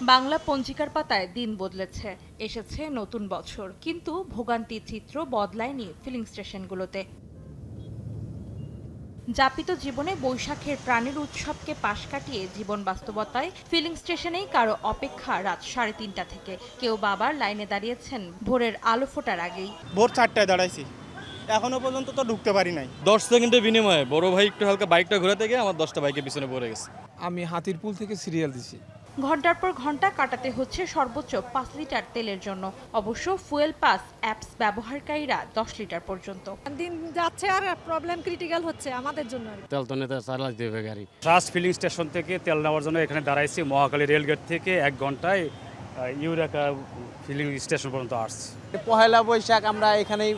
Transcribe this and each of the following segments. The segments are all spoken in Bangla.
বাংলা পঞ্জিকার পাতায় দিন বদলেছে, এসেছে নতুন বছর, কিন্তু ভোগান্তির চিত্র বদলায়নি ফিলিং স্টেশনগুলোতে। যাপিত জীবনে বৈশাখের প্রাণের উৎসবকে পাশ কাটিয়ে জীবন বাস্তবতায় ফিলিং স্টেশনেই কারো অপেক্ষা রাত 3:30 থেকে, কেউ বাবার লাইনে দাঁড়িয়েছেন ভোরের আলো ফোটার আগেই। ভোর 4টায় দাঁড়াইছি, এখনো পর্যন্ত তো ঢুকতে পারি নাই। 10 সেকেন্ডের বিনিময়ে বড় ভাই একটু হালকা বাইকটা ঘোরাতে গিয়ে আমার 10টা বাইকের পিছনে পড়ে গেছে। আমি হাতিরপুল থেকে সিরিয়াল দিছি। ঘন্টার পর ঘন্টা কাটাতে হচ্ছে সর্বোচ্চ 5 লিটার তেলের জন্য। অবশ্য ফুয়েল পাস অ্যাপস ব্যবহারকারীরা 10 লিটার পর্যন্ত। দিন যাচ্ছে আর প্রবলেম ক্রিটিক্যাল হচ্ছে আমাদের জন্য। তেল তো নেতা চালাই দেবে গাড়ি। ট্রাস্ট ফিলিং স্টেশন থেকে তেল নেওয়ার জন্য এখানে দাঁড়াইছি। মহাখালী রেলগেট থেকে 1 ঘন্টায় ইউরেকা ফিলিং স্টেশন পর্যন্ত আসছি। পহেলা বৈশাখ আমরা এখানেই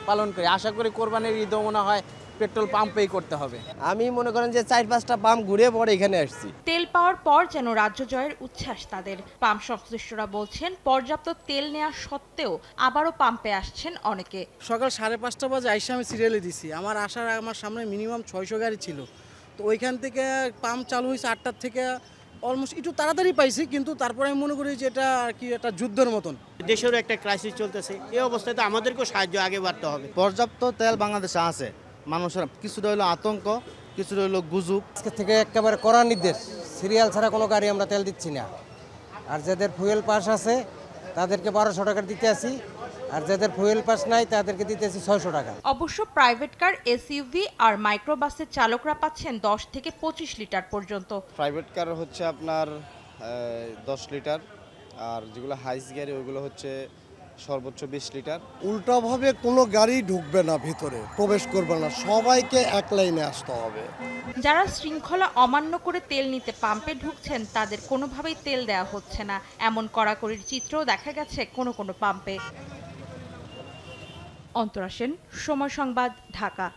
পালন করি। আশা করি কোরবানির ঈদও মনে হয় পেট্রোল পাম্পেই করতে হবে। আমি মনে করেন যে 4-5টা পাম্প ঘুরে পরে এখানে আসছি। তেল পাওয়ার পর যেন রাজ্য জয়ের উচ্ছ্বাস তাদের। পাম্প সংশ্লিষ্টরা বলছেন, পর্যাপ্ত তেল নেওয়া সত্ত্বেও আবারও পাম্পে আসছেন অনেকে। সকাল 5:30 বাজে আইসা আমি সিরিয়ালে দিছি। আমার সামনে মিনিমাম 600 গাড়ি ছিল। তো ওইখান থেকে পাম্প চালু হয়েছে 8টার থেকে। অলমোস্ট একটু তাড়াতাড়ি পাইছি, কিন্তু তারপরে আমি মনে করি যে এটা আর কি একটা যুদ্ধের মতন। দেশেরও একটা ক্রাইসিস চলতেছে, এই অবস্থায় তো আমাদেরকেও সাহায্য আগে বাড়তে হবে। পর্যাপ্ত তেল বাংলাদেশে আছে, মানুষের কিছুটা হলো আতঙ্ক, কিছুটা হলো গুজব। আজকে থেকে একেবারে কড়া নির্দেশ, সিরিয়াল ছাড়া কোনো গাড়ি আমরা তেল দিচ্ছি না। আর যাদের ফুয়েল পাস আছে তাদেরকে 1200 টাকা দিতে আসি, আর যাদের ফুয়েল পাস নাই তাদেরকে দিতে আসি 600 টাকা। অবশ্য প্রাইভেট কার, এসইউভি আর মাইক্রোবাসের চালকরা পাচ্ছেন 10 থেকে 25 লিটার পর্যন্ত। প্রাইভেট কার হচ্ছে আপনার 10 লিটার, আর যেগুলো হাইস গাড়ি ওইগুলো হচ্ছে সর্বোচ্চ 20 লিটার। উল্টাভাবে কোনো গাড়ি ঢুকবে না, ভিতরে প্রবেশ করবে না, সবাইকে এক লাইনে আসতে হবে। যারা শৃঙ্খলা অমান্য করে তেল নিতে পাম্পে ঢুকছেন তাদের কোনোভাবেই তেল দেওয়া হচ্ছে না, এমন কড়াকড়ির চিত্রও দেখা গেছে কোনো কোনো পাম্পে। অন্তরা সেন, সময় সংবাদ, ঢাকা।